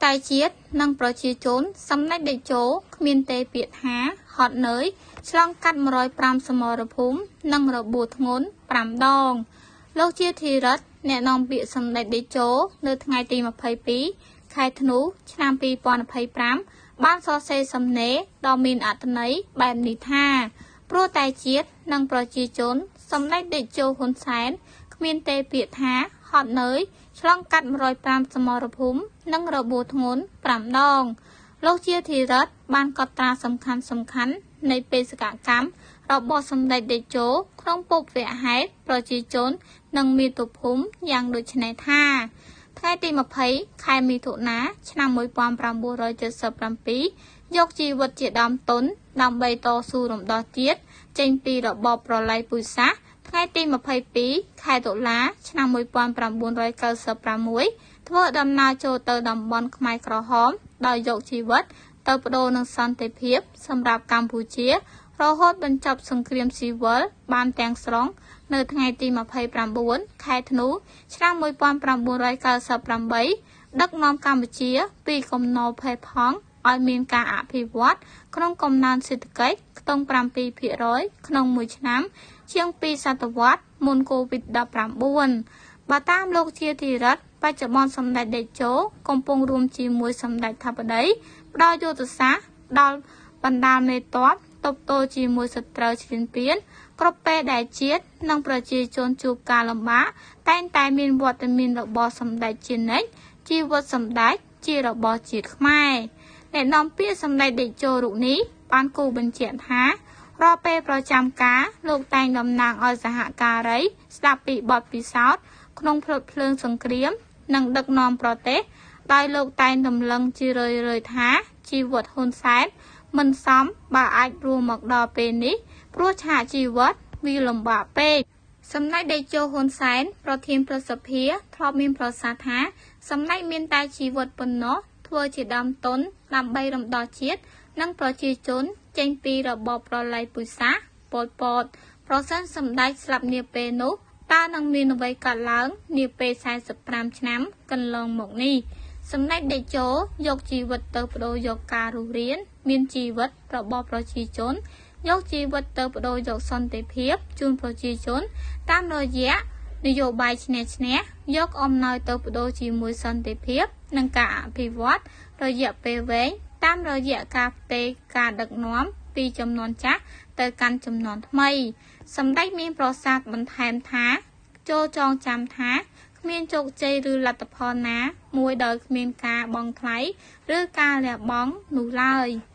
តែជាតិនិងប្រជាជនសម្ដេចតេជោគ្មានទេពាក្យថាហត់នឿយឆ្លងកាត់105សមរភូមិនិងរបួសធ្ងន់5ដងលោកជាធិរិទ្ធអ្នកនាំពាក្យសម្ដេចតេជោនៅថ្ងៃទី22ខែធ្នូឆ្នាំ2025បានសរសេរសំណេរដ៏មានអត្ថន័យបែបនេះថាព្រោះតែជាតិនិងប្រជាជនសម្ដេចតេជោហ៊ុនសែនគ្មានទេពាក្យថាហត់នឿយឆ្លងកាត់105សមរភូមិនិងរបួសធ្ងន់5ដងលោកជាធិរិទ្ធបានកត់ត្រាសំខាន់នៃបេសកកម្មរបស់សម្ដេចតេជោក្នុងពុព្វហេតុប្រជាជននិងមាតុភូមិយ៉ាងដូចនេះថាថ្ងៃទី20ខែមិថុនាឆ្នាំ1977យកជីវិតជាដើមទុនដើម្បីតស៊ូរំដោះជាតិចេញពីរបបប្រល័យពូជសាសន៍ថ្ងៃទី22ខែតុលាឆ្នាំ1996ធ្វើដំណើរចូលទៅតំបន់ខ្មែរក្រហមដោយយកជីវិតទៅបដូរនឹងសន្តិភាពសម្រាប់កម្ពុជារហូតបញ្ចប់សង្គ្រាមស៊ីវិលបានទាំងស្រុងនៅថ្ងៃទី29ខែធ្នូឆ្នាំ1998ដឹកនាំកម្ពុជាពីកំណោផេះផង់ឲ្យមានការអភិវឌ្ឍក្នុងកំណើនសេដ្ឋកិច្ចខ្ទង់ 7% ក្នុងមួយឆ្នាំជាង2សតវត្សមុនកូវីដ-19 បើតាមលោកជាធិរិទ្ធបច្ចុប្បន្នសម្ដេចតេជោកំពុងរួមជាមួយសម្ដេចថាបតីផ្ដល់យុទ្ធសាស្ត្រដល់បណ្ដាមេទ័ពទប់ទល់ជាមួយសត្រូវឈ្លានពានគ្រប់ពេលដែលជាតិនិងប្រជាជនជួបការលំបាកតែងតែមានវត្តមានរបស់សម្ដេចជានិច្ចជីវិតសម្ដេចជារបស់ជាតិខ្មែរអ្នកនាំពាក្យសម្ដេចតេជោរូបនេះបានគូបញ្ជាក់ថារាល់ពេលប្រចាំការលោកតែងតំណាងឲ្យសហការីស្ដាប់ពីបទពិសោធន៍ក្នុងផ្លុតភ្លើងសង្គ្រាមនិងដឹកនាំប្រទេសដោយលោកតែងតម្លឹងជារឿយៗថាជីវិតហ៊ុនសែនមិនសមបើអាចរួមមកដល់ពេលនេះព្រោះឆាកជីវិតវាលំបាកពេកសម្ដេចតេជោហ៊ុនសែនប្រធានព្រឹទ្ធសភាធ្លាប់មានប្រសាសន៍ថាសម្ដេចមានតែជីវិតប៉ុណ្ណោះធ្វើជាដើមទុនដើម្បីរំដោះជាតិនិងប្រជាជនចេញពីរបបប្រល័យពូជសាសន៍ប៉ុលពតប្រសិនសម្ដេចស្លាប់នាពេលនោះតើនឹងមានអ្វីកើតឡើងនាពេល45ឆ្នាំកន្លងមកនេះសម្ដេចតេជោយកជីវិតទៅបដូរយកការរស់រានមានជីវិតរបស់ប្រជាជនយកជីវិតទៅបដូរយកសន្តិភាពជូនប្រជាជនតាមរយៈនយោបាយឈ្នះឈ្នះយកអំណោយទៅបដូរជាមួយសន្តិភាពនិងការអភិវឌ្ឍរយៈពេលវែងតាមរយៈការផ្ទេរការដឹកនាំពីចំនួនចាស់ទៅកាន់ចំនួនថ្មីសម្ដេចមានប្រសាសន៍បន្ថែមថាចូលចងចាំថាគ្មានជោគជ័យឬលទ្ធផលណាមួយដោយគ្មានការបង់ថ្លៃឬការលះបង់នោះឡើយ។